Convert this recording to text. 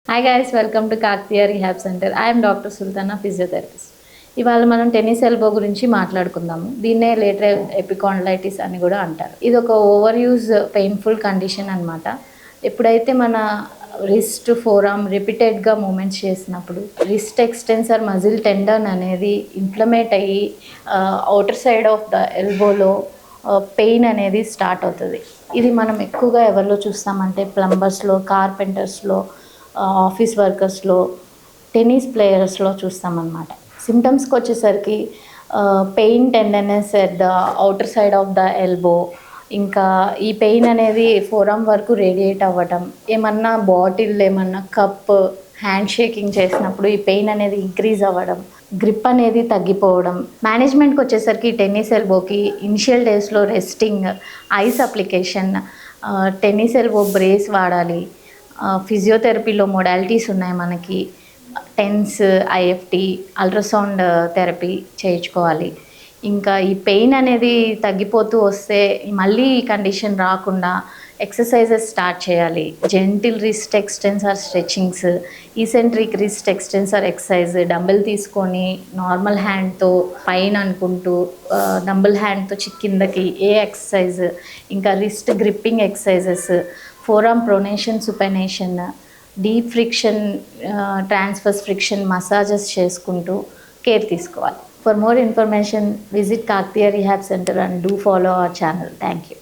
Hi guys, welcome to Kakatiya rehab centre. I'm doctor Sultana, physiotherapist. ఇవాళ మనం tennis elbow గురించి మాట్లాడుకుందాము. దీన్నే లేటరల్ ఎపికాండలైటిస్ అని కూడా అంటారు. ఇది ఒక ఓవర్ యూజ్ పెయిన్ఫుల్ కండిషన్ అనమాట. ఎప్పుడైతే మన రిస్ట్ ఫోరామ్ రిపీటెడ్గా మూమెంట్స్ చేసినప్పుడు రిస్ట్ ఎక్స్టెన్సర్ మజిల్ టెండన్ అనేది ఇన్ఫ్లమేట్ అయ్యి అవుటర్ సైడ్ ఆఫ్ ద ఎల్బోలో పెయిన్ అనేది స్టార్ట్ అవుతుంది. ఇది మనం ఎక్కువగా ఎవరిలో చూస్తామంటే ప్లంబర్స్లో, కార్పెంటర్స్లో, ఆఫీస్ వర్కర్స్లో, టెన్నిస్ ప్లేయర్స్లో చూస్తామన్నమాట. సిమ్టమ్స్కి వచ్చేసరికి pain tenderness at the outer side of the elbow, ఇంకా ఈ పెయిన్ అనేది ఫోరామ్ వరకు రేడియేట్ అవ్వటం, ఏమన్నా బాటిల్, ఏమన్నా కప్ హ్యాండ్ షేకింగ్ చేసినప్పుడు ఈ పెయిన్ అనేది ఇంక్రీజ్ అవ్వడం, గ్రిప్ అనేది తగ్గిపోవడం. మేనేజ్మెంట్కి వచ్చేసరికి టెన్నిస్ ఎల్బోకి ఇనిషియల్ డేస్లో resting, ice application, tennis elbow brace వాడాలి. ఫిజియోథెరపీలో మోడాలిటీస్ ఉన్నాయి మనకి. టెన్స్, ఐఎఫ్టి, అల్ట్రాసౌండ్ థెరపీ చేయించుకోవాలి. ఇంకా ఈ పెయిన్ అనేది తగ్గిపోతూ వస్తే మళ్ళీ ఈ కండిషన్ రాకుండా ఎక్సర్సైజెస్ స్టార్ట్ చేయాలి. Gentle wrist extensor stretchings, eccentric wrist extensor exercise, dumbbell తీసుకొని నార్మల్ హ్యాండ్తో పైన అనుకుంటూ డంబుల్ హ్యాండ్తో కిందకి ఏ ఎక్సర్సైజ్, ఇంకా wrist gripping exercises, forearm pronation, supination, deep friction, transverse friction massages చేసుకుంటూ కేర్ తీసుకోవాలి. For more information, visit Kakatiya Rehab Center and do follow our channel. Thank you.